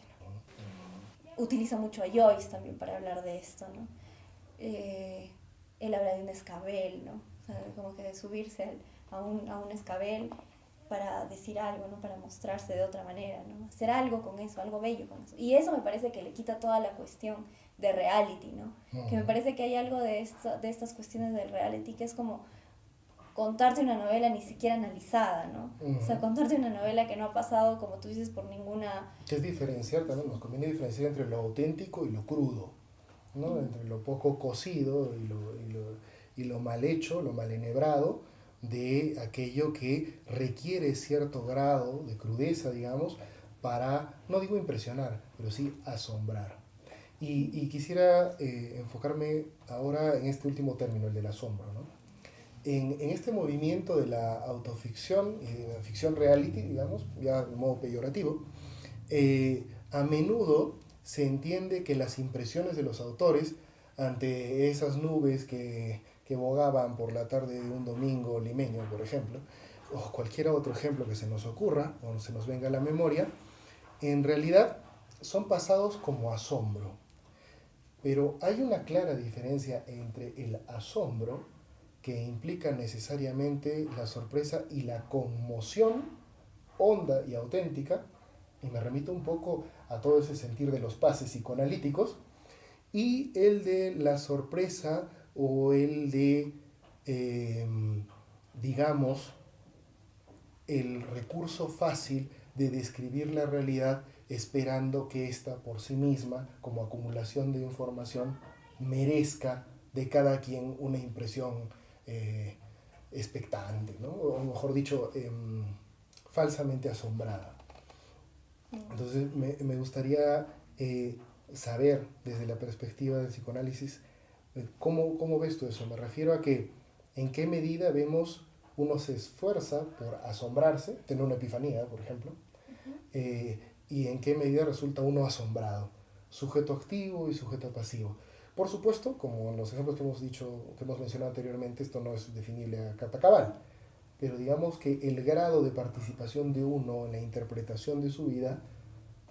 utiliza mucho a Joyce también para hablar de esto, ¿no? Él habla de un escabel, ¿no? O sea, como que de subirse a un escabel para decir algo, ¿no? Para mostrarse de otra manera, ¿no? Hacer algo con eso, algo bello con eso. Y eso me parece que le quita toda la cuestión de reality, ¿no? Que me parece que hay algo de estas cuestiones del reality que es como contarte una novela ni siquiera analizada, ¿no? O sea, contarte una novela que no ha pasado, como tú dices, por ninguna... Que es diferenciar también, nos conviene diferenciar entre lo auténtico y lo crudo, ¿no? Entre lo poco cocido y lo mal hecho, lo mal enhebrado, de aquello que requiere cierto grado de crudeza, digamos, para, no digo impresionar, pero sí asombrar. Y quisiera enfocarme ahora en este último término, el del asombro, ¿no? En este movimiento de la autoficción y de la ficción reality, digamos, ya de modo peyorativo, a menudo se entiende que las impresiones de los autores ante esas nubes que bogaban por la tarde de un domingo limeño, por ejemplo, o cualquier otro ejemplo que se nos ocurra o se nos venga a la memoria, en realidad son pasados como asombro. Pero hay una clara diferencia entre el asombro, que implica necesariamente la sorpresa y la conmoción honda y auténtica, y me remito un poco a todo ese sentir de los pases psicoanalíticos, y el de la sorpresa o el de, digamos, el recurso fácil de describir la realidad esperando que ésta por sí misma, como acumulación de información, merezca de cada quien una impresión expectante, ¿no? O mejor dicho, falsamente asombrada. Entonces me gustaría saber desde la perspectiva del psicoanálisis cómo ves tú eso. Me refiero a que en qué medida vemos uno se esfuerza por asombrarse, tener una epifanía, por ejemplo, y en qué medida resulta uno asombrado, sujeto activo y sujeto pasivo. Por supuesto, como en los ejemplos que hemos dicho, que hemos mencionado anteriormente, esto no es definible a carta cabal, pero digamos que el grado de participación de uno en la interpretación de su vida,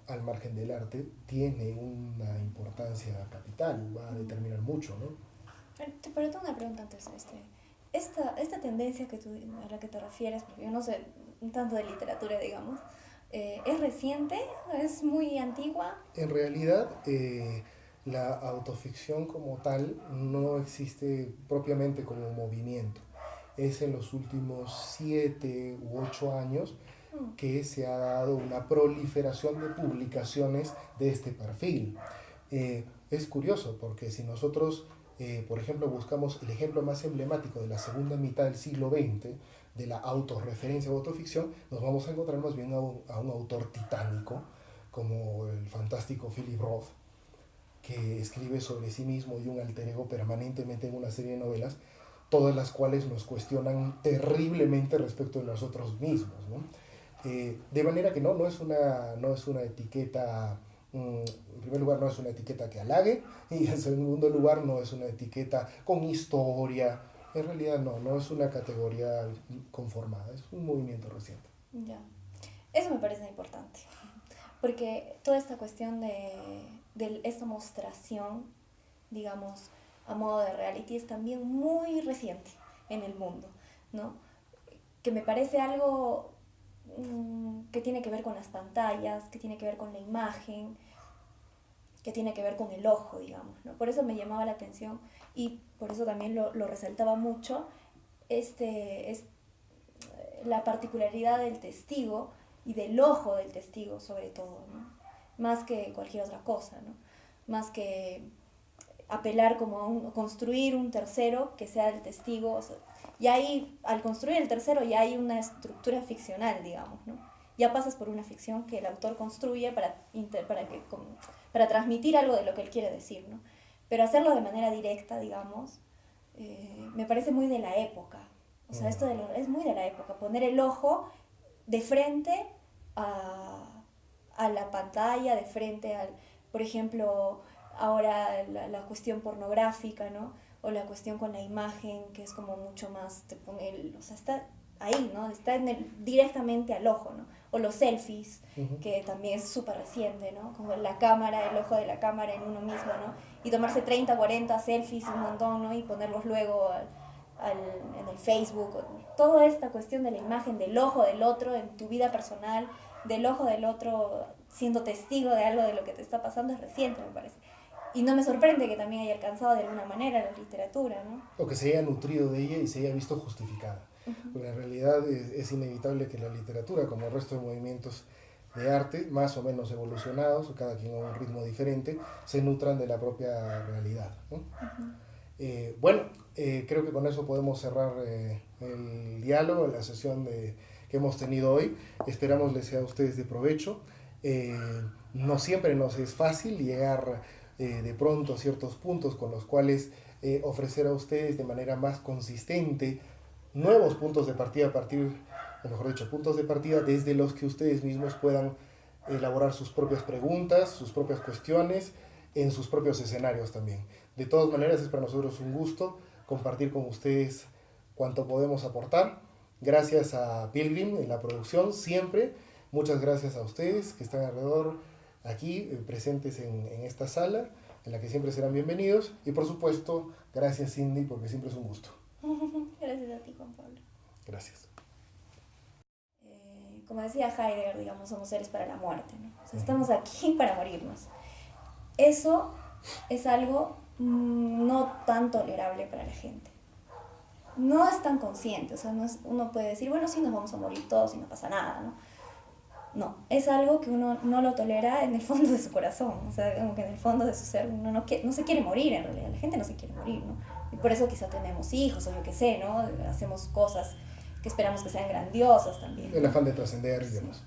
al margen del arte, tiene una importancia capital, va a determinar mucho, ¿no? Pero tengo una pregunta antes. Esta tendencia a la que te refieres, porque yo no sé tanto de literatura, digamos, ¿es reciente? ¿Es muy antigua? En realidad, la autoficción como tal no existe propiamente como movimiento. Es en los últimos 7 u 8 años que se ha dado una proliferación de publicaciones de este perfil. Es curioso porque si nosotros, por ejemplo, buscamos el ejemplo más emblemático de la segunda mitad del siglo XX, de la autorreferencia o autoficción, nos vamos a encontrar más bien a un autor titánico, como el fantástico Philip Roth, que escribe sobre sí mismo y un alter ego permanentemente en una serie de novelas, todas las cuales nos cuestionan terriblemente respecto de nosotros mismos, ¿no? De manera que no es una etiqueta, en primer lugar no es una etiqueta que halague, y en segundo lugar no es una etiqueta con historia. En realidad no es una categoría conformada, es un movimiento reciente. Ya, eso me parece importante, porque toda esta cuestión de esta mostración, digamos, a modo de reality es también muy reciente en el mundo, ¿no? Que me parece algo que tiene que ver con las pantallas, que tiene que ver con la imagen, que tiene que ver con el ojo, digamos, ¿no? Por eso me llamaba la atención y por eso también lo resaltaba mucho la particularidad del testigo y del ojo del testigo sobre todo, ¿no? Más que cualquier otra cosa, ¿no? Más que apelar como a construir un tercero que sea el testigo, o sea, y ahí al construir el tercero ya hay una estructura ficcional, digamos, ¿no? Ya pasas por una ficción que el autor construye para transmitir algo de lo que él quiere decir, ¿no? Pero hacerlo de manera directa, digamos, me parece muy de la época. O sea, es muy de la época, poner el ojo de frente a la pantalla, de frente por ejemplo, ahora la cuestión pornográfica, ¿no? O la cuestión con la imagen, que es como mucho más, o sea, está ahí, ¿no? Está directamente al ojo, ¿no? O los selfies, que también es súper reciente, ¿no? Como la cámara, el ojo de la cámara en uno mismo, ¿no? Y tomarse 30, 40 selfies, un montón, ¿no? Y ponerlos luego en el Facebook. Toda esta cuestión de la imagen del ojo del otro en tu vida personal, del ojo del otro siendo testigo de algo de lo que te está pasando es reciente, me parece. Y no me sorprende que también haya alcanzado de alguna manera la literatura, ¿no? O que se haya nutrido de ella y se haya visto justificada. Porque en realidad es inevitable que la literatura, como el resto de movimientos de arte, más o menos evolucionados, cada quien a un ritmo diferente, se nutran de la propia realidad, ¿no? Bueno, creo que con eso podemos cerrar el diálogo, la sesión que hemos tenido hoy. Esperamos les sea a ustedes de provecho. No siempre nos es fácil llegar de pronto a ciertos puntos con los cuales ofrecer a ustedes de manera más consistente nuevos puntos de partida a partir, o mejor dicho, puntos de partida desde los que ustedes mismos puedan elaborar sus propias preguntas, sus propias cuestiones, en sus propios escenarios también. De todas maneras, es para nosotros un gusto compartir con ustedes cuanto podemos aportar. Gracias a Pilgrim en la producción, siempre. Muchas gracias a ustedes que están alrededor, aquí, presentes en esta sala, en la que siempre serán bienvenidos. Y por supuesto, gracias Cindy, porque siempre es un gusto. Gracias a ti, Juan Pablo. Gracias. Como decía Heidegger, digamos, somos seres para la muerte, ¿no? O sea, estamos aquí para morirnos. Eso es algo no tan tolerable para la gente. No es tan consciente, o sea, uno puede decir, bueno, sí, nos vamos a morir todos y no pasa nada, ¿no? No, es algo que uno no lo tolera en el fondo de su corazón, o sea, como que en el fondo de su ser uno no se quiere morir en realidad, la gente no se quiere morir, ¿no? Y por eso quizá tenemos hijos o yo qué sé, ¿no? Hacemos cosas que esperamos que sean grandiosas también, ¿no? El afán de trascender y demás.